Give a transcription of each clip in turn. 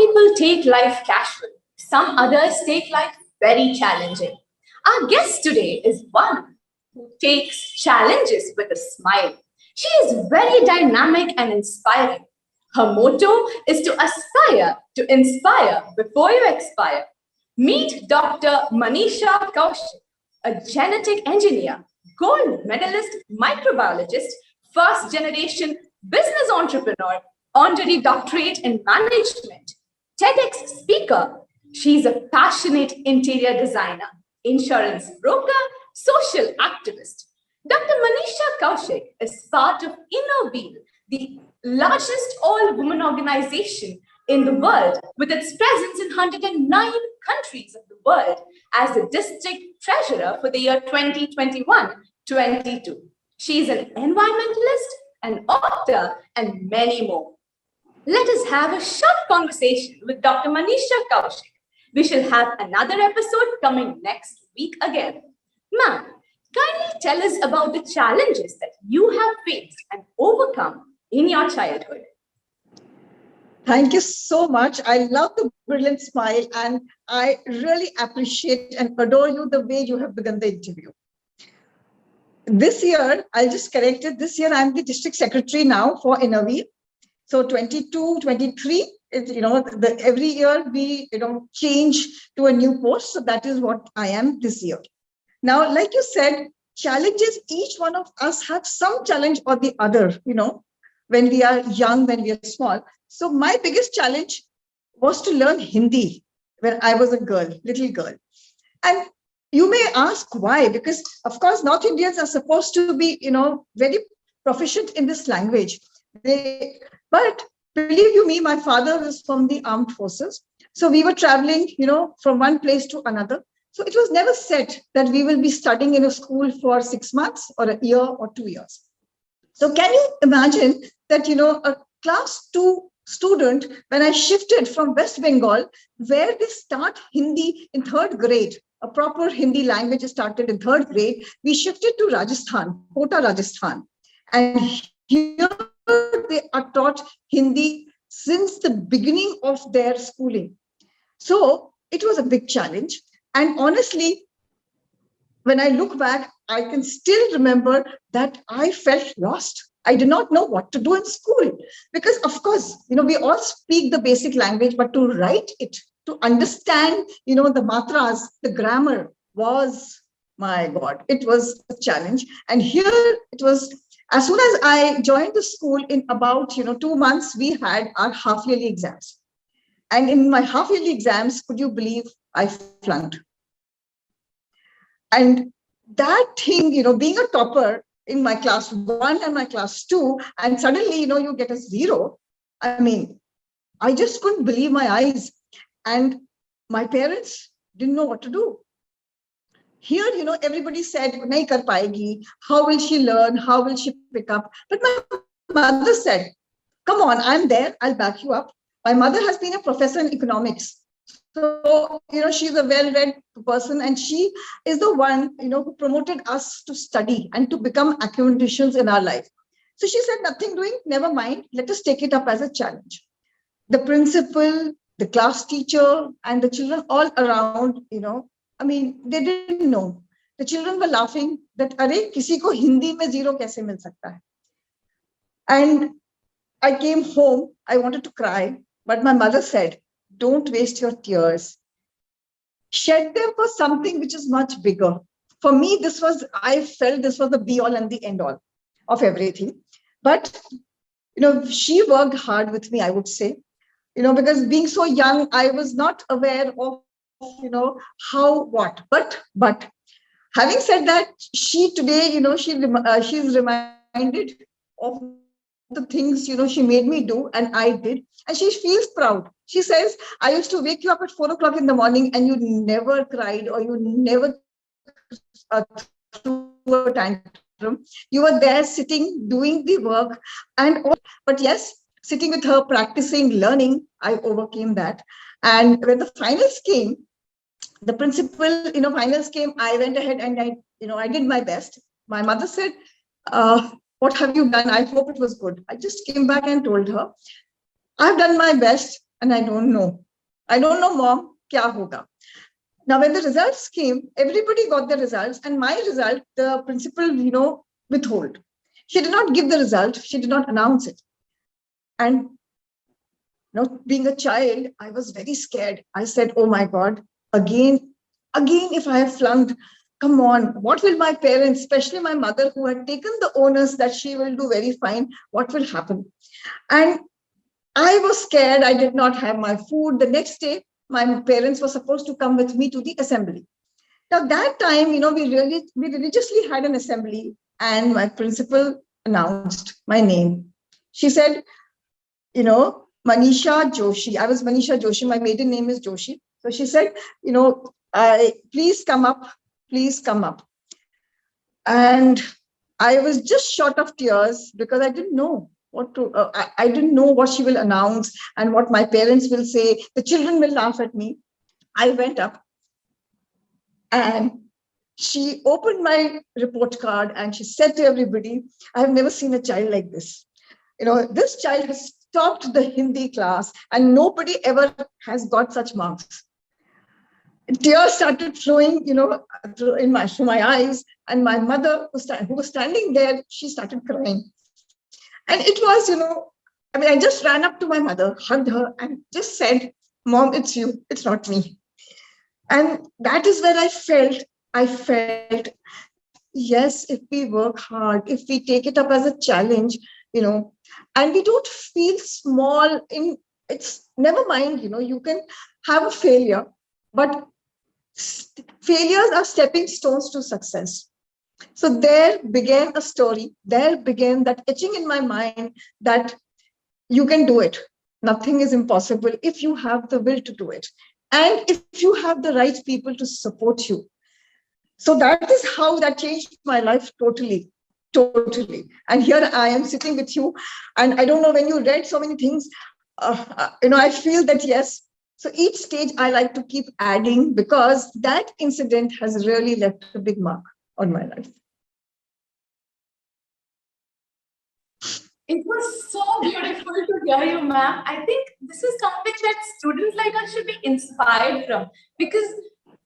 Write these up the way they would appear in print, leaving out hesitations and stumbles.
people take life casual, some others take life very challenging. Our guest today is one who takes challenges with a smile. She is very dynamic and inspiring. Her motto is to aspire, to inspire before you expire. Meet Dr. Manisha Kaushik, a genetic engineer, gold medalist microbiologist, first generation business entrepreneur, honorary doctorate in management, TEDx speaker. She's a passionate interior designer, insurance broker, social activist. Dr. Manisha Kaushik is part of Inner Wheel, the largest all-woman organization in the world, with its presence in 109 countries of the world, as the district treasurer for the year 2021-22. She is an environmentalist, an author, and many more. Let us have a short conversation with Dr. Manisha Kaushik. We shall have another episode coming next week again. Ma'am, kindly tell us about the challenges that you have faced and overcome in your childhood. Thank you so much. I love the brilliant smile, and I really appreciate and adore you the way you have begun the interview. This year, I'll just correct it. This year, I'm the district secretary now for Inner Wheel. So 22, 23, every year we, change to a new post. So that is what I am this year. Now, like you said, challenges, each one of us have some challenge or the other, when we are young, when we are small. So my biggest challenge was to learn Hindi when I was a girl, little girl. And you may ask why, because of course, North Indians are supposed to be, very proficient in this language. But believe you me, my father was from the armed forces. So we were traveling, from one place to another. So it was never said that we will be studying in a school for 6 months or a year or 2 years. So can you imagine that, a class 2 student, when I shifted from West Bengal, where they start Hindi in 3rd grade, a proper Hindi language started in 3rd grade, we shifted to Rajasthan, Kota, Rajasthan. And here they are taught Hindi since the beginning of their schooling. So it was a big challenge. And honestly, when I look back, I can still remember that I felt lost. I did not know what to do in school because, of course, we all speak the basic language, but to write it, to understand, the matras, the grammar was, my God, it was a challenge. And here it was, as soon as I joined the school, in about, 2 months, we had our half-yearly exams. And in my half-yearly exams, could you believe I flunked? And that thing, being a topper in my class 1 and my class 2, and suddenly, you get a 0. I mean, I just couldn't believe my eyes. And my parents didn't know what to do. Here, everybody said, nahi kar payegi. How will she learn? How will she pick up? But my mother said, come on, I'm there. I'll back you up. My mother has been a professor in economics. So, she's a well-read person, and she is the one, who promoted us to study and to become academicians in our life. So she said, nothing doing, never mind. Let us take it up as a challenge. The principal, the class teacher, and the children all around, they didn't know. The children were laughing that, arey, kisi ko Hindi mein 0 kaise mil sakta hai? And I came home, I wanted to cry, but my mother said, don't waste your tears. Shed them for something which is much bigger. For me, I felt this was the be all and the end all of everything. But, she worked hard with me, I would say, because being so young, I was not aware of, how, what. But having said that, she today, she's reminded of the things, she made me do, and I did. And she feels proud. She says, I used to wake you up at 4 o'clock in the morning and you never cried or you never threw a tantrum. You were there sitting, doing the work. But yes, sitting with her, practicing, learning, I overcame that. And when the finals came, the principal, finals came, I went ahead and I did my best. My mother said, what have you done? I hope it was good. I just came back and told her, I've done my best. and I don't know. I don't know, mom, kya hoga. Now, when the results came, everybody got the results, and my result, the principal, withhold. She did not give the result. She did not announce it. And being a child, I was very scared. I said, oh my God, again, if I have flunked, come on, what will my parents, especially my mother, who had taken the onus that she will do very fine, what will happen? And I was scared. I did not have my food. The next day, my parents were supposed to come with me to the assembly. Now, that time, we religiously had an assembly, and my principal announced my name. She said, Manisha Joshi. I was Manisha Joshi. My maiden name is Joshi. So she said, please come up, please come up. And I was just short of tears because I didn't know what to, I didn't know what she will announce and what my parents will say. The children will laugh at me. I went up and she opened my report card and she said to everybody, I have never seen a child like this. This child has topped the Hindi class and nobody ever has got such marks. Tears started flowing, through my eyes, and my mother, who was standing there, she started crying. And it was, I just ran up to my mother, hugged her, and just said, Mom, it's you, it's not me. And that is where I felt, yes, if we work hard, if we take it up as a challenge, and we don't feel small it's never mind, you can have a failure, but failures are stepping stones to success. So there began a story, there began that etching in my mind that you can do it. Nothing is impossible if you have the will to do it. And if you have the right people to support you. So that is how that changed my life totally. Totally. And here I am sitting with you. And I don't know, when you read so many things, I feel that yes. So each stage I like to keep adding because that incident has really left a big mark on my life. It was so beautiful to hear you, ma'am. I think this is something that students like us should be inspired from, because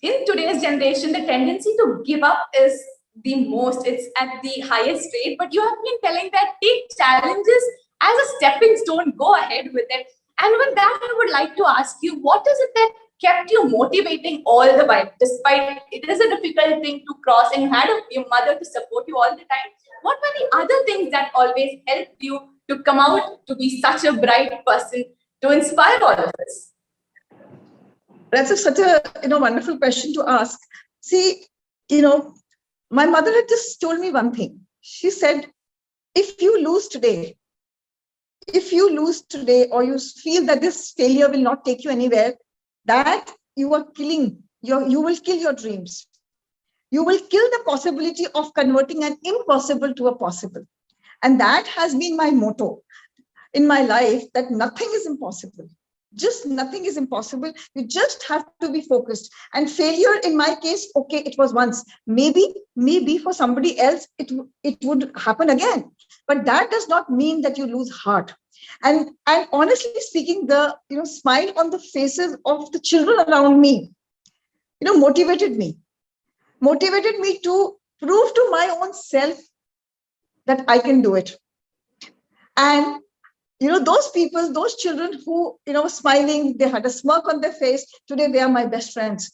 in today's generation, the tendency to give up is the most, it's at the highest rate. But you have been telling that take challenges as a stepping stone, go ahead with it. And with that, I would like to ask you, what is it that kept you motivating all the while, despite it is a difficult thing to cross and you had your mother to support you all the time? What were the other things that always helped you to come out to be such a bright person to inspire all of us? That's such a wonderful question to ask. See, my mother had just told me one thing. She said, if you lose today, or you feel that this failure will not take you anywhere, that you are you will kill your dreams. You will kill the possibility of converting an impossible to a possible. And that has been my motto in my life, that nothing is impossible. Just nothing is impossible. You just have to be focused. And failure, in my case, okay, it was once. Maybe for somebody else, it would happen again. But that does not mean that you lose heart. And honestly speaking, the smile on the faces of the children around me, motivated me to prove to my own self that I can do it. And those people, those children who smiling, they had a smirk on their face, today they are my best friends.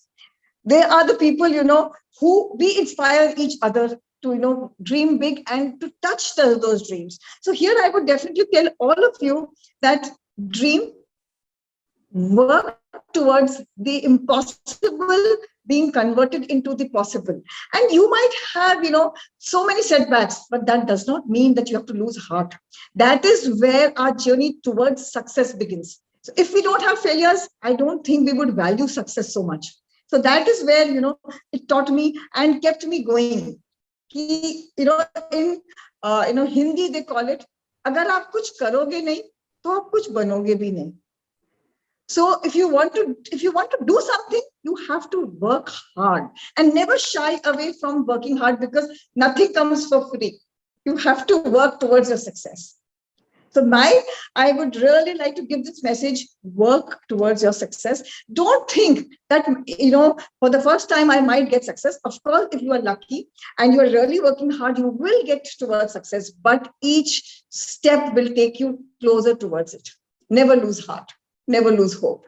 They are the people who we inspire each other to dream big and to touch those dreams. So here I would definitely tell all of you that dream, work towards the impossible being converted into the possible. And you might have so many setbacks, but that does not mean that you have to lose heart. That is where our journey towards success begins. So if we don't have failures, I don't think we would value success so much. So that is where it taught me and kept me going. In Hindi they call it, agar aap kuch karoge nahi to aap kuch banoge bhi nahi. So if you want to do something, you have to work hard and never shy away from working hard, because nothing comes for free. You have to work towards your success. So I would really like to give this message: work towards your success. Don't think that, for the first time I might get success. Of course, if you are lucky and you are really working hard, you will get towards success. But each step will take you closer towards it. Never lose heart. Never lose hope.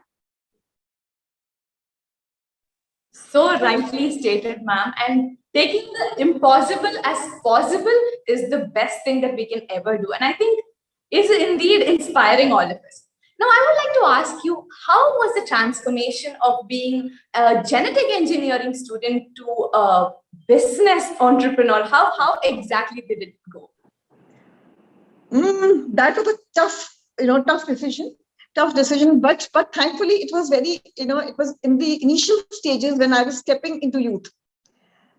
So rightly stated, ma'am. And taking the impossible as possible is the best thing that we can ever do. And I think is indeed inspiring all of us. Now, I would like to ask you, how was the transformation of being a genetic engineering student to a business entrepreneur? How exactly did it go? That was a tough decision. Tough decision, but thankfully it was very, it was in the initial stages when I was stepping into youth.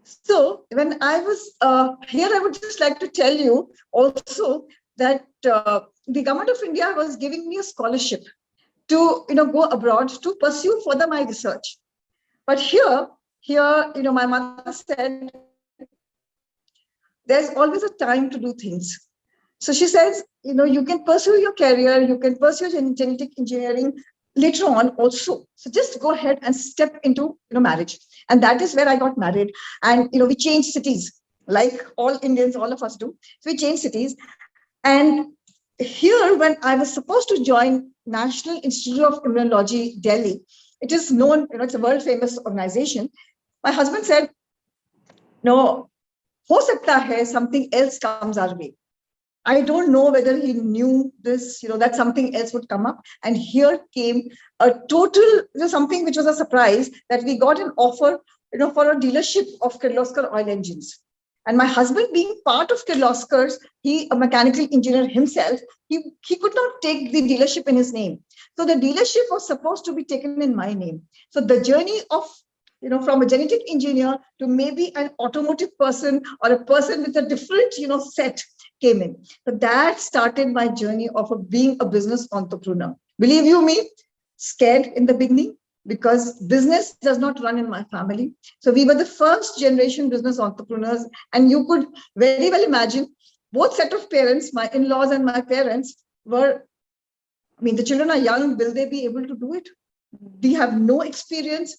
So when I was here, I would just like to tell you also that the government of India was giving me a scholarship to go abroad to pursue further my research. But here, my mother said there's always a time to do things. So she says, you can pursue your career, you can pursue genetic engineering later on also. So just go ahead and step into, marriage. And that is where I got married. And, we changed cities, like all Indians, all of us do. So we changed cities. And here, when I was supposed to join National Institute of Immunology, Delhi, it is known, it's a world famous organization. My husband said, no, ho sakta hai, something else comes our way. I don't know whether he knew this, that something else would come up. And here came a total, something which was a surprise, that we got an offer, for a dealership of Kirloskar oil engines. And my husband, being part of Kirloskar's, he a mechanical engineer himself, he could not take the dealership in his name. So the dealership was supposed to be taken in my name. So the journey of, from a genetic engineer to maybe an automotive person or a person with a different, set came in. So that started my journey of being a business entrepreneur. Believe you me, scared in the beginning because business does not run in my family. So we were the first generation business entrepreneurs. And you could very well imagine both set of parents, my in-laws and my parents were, the children are young. Will they be able to do it? We have no experience.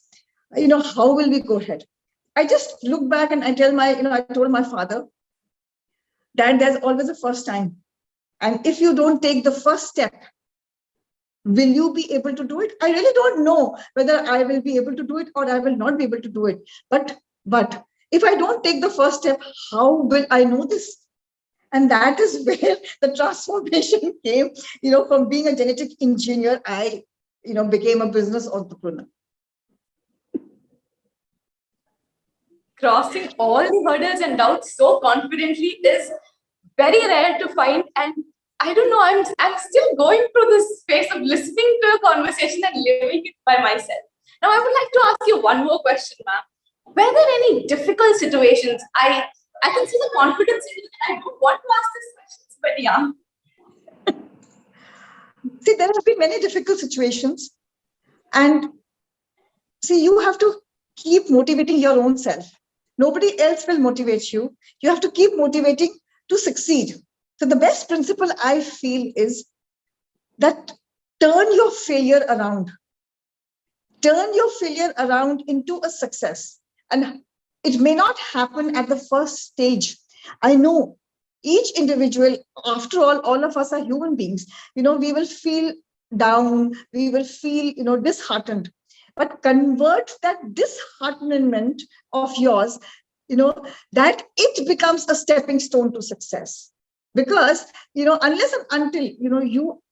How will we go ahead? I just look back and I told my father, Dad, there's always a first time. And if you don't take the first step, will you be able to do it? I really don't know whether I will be able to do it or I will not be able to do it. But if I don't take the first step, how will I know this? And that is where the transformation came, from being a genetic engineer, I, became a business entrepreneur. Crossing all the hurdles and doubts so confidently is very rare to find. And I don't know, I'm still going through this phase of listening to a conversation and living it by myself. Now, I would like to ask you one more question, ma'am. Were there any difficult situations? I can see the confidence in you. I don't want to ask these questions, but yeah. See, there have been many difficult situations. And see, you have to keep motivating your own self. Nobody else will motivate you. You have to keep motivating to succeed. So the best principle I feel is that turn your failure around. Turn your failure around into a success. And it may not happen at the first stage. I know each individual, after all of us are human beings. We will feel down, we will feel, disheartened. But convert that disheartenment of yours, that it becomes a stepping stone to success. Because, unless and until, you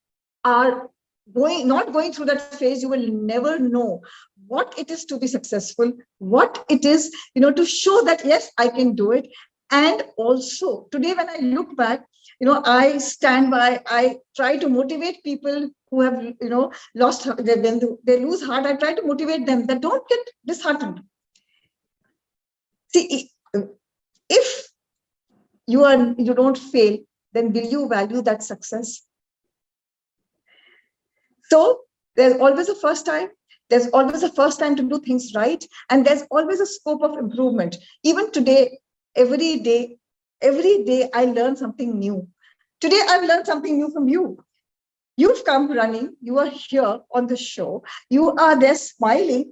are not going through that phase, you will never know what it is to be successful, what it is, to show that, yes, I can do it. And also today, when I look back, I stand by, I try to motivate people who have, lost, when they lose heart, I try to motivate them that don't get disheartened. See, if you don't fail, then will you value that success? So there's always a first time. There's always a first time to do things right. And there's always a scope of improvement. Even today, every day, I learn something new. Today, I've learned something new from you. You've come running, you are here on the show, you are there smiling.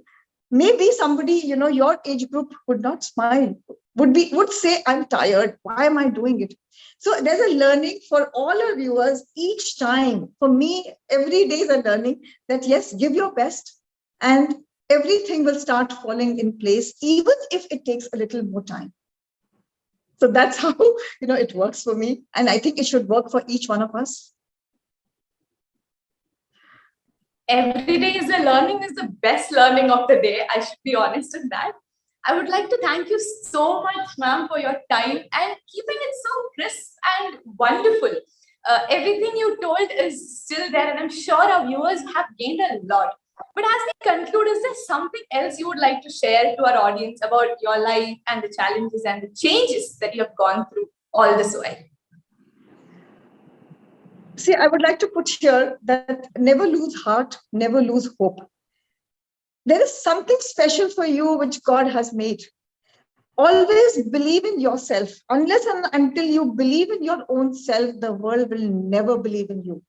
Maybe somebody, your age group would not smile, would say, I'm tired. Why am I doing it? So there's a learning for all our viewers each time. For me, every day is a learning that yes, give your best and everything will start falling in place, even if it takes a little more time. So that's how it works for me. And I think it should work for each one of us. Every day is a learning is the best learning of the day. I should be honest in that. I would like to thank you so much, ma'am, for your time and keeping it so crisp and wonderful. Everything you told is still there, and I'm sure our viewers have gained a lot. But as we conclude, is there something else you would like to share to our audience about your life and the challenges and the changes that you have gone through all this while? See, I would like to put here that never lose heart, never lose hope. There is something special for you which God has made. Always believe in yourself. Unless and until you believe in your own self, the world will never believe in you.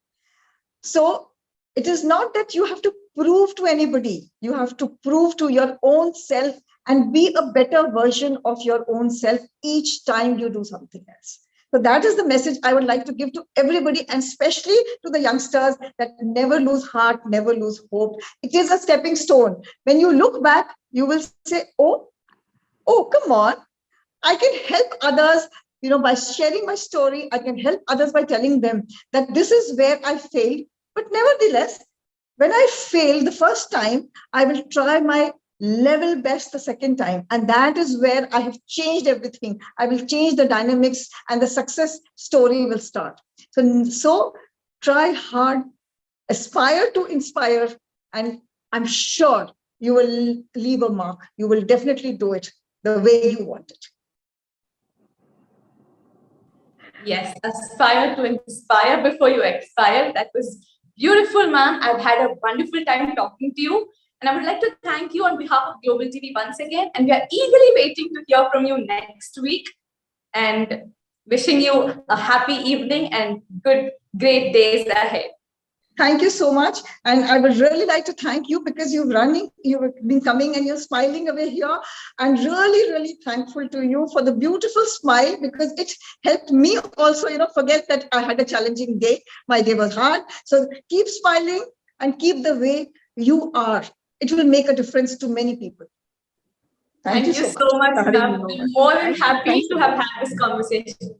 So it is not that you have to prove to anybody. You have to prove to your own self and be a better version of your own self each time you do something else. So that is the message I would like to give to everybody, and especially to the youngsters, that never lose heart, never lose hope. It is a stepping stone. When you look back, you will say, oh, come on. I can help others, by sharing my story. I can help others by telling them that this is where I failed. But nevertheless, when I fail the first time, I will try my level best the second time. And that is where I have changed everything. I will change the dynamics and the success story will start. So try hard, aspire to inspire, and I'm sure you will leave a mark. You will definitely do it the way you want it. Yes, aspire to inspire before you expire. That was beautiful, ma'am. I've had a wonderful time talking to you. And I would like to thank you on behalf of Global TV once again. And we are eagerly waiting to hear from you next week. And wishing you a happy evening and great days ahead. Thank you so much. And I would really like to thank you because you've been coming and you're smiling away here. I'm really, really thankful to you for the beautiful smile, because it helped me also, forget that I had a challenging day. My day was hard. So keep smiling and keep the way you are. It will make a difference to many people. Thank you so much, ma'am. I'm more than happy to have had this conversation.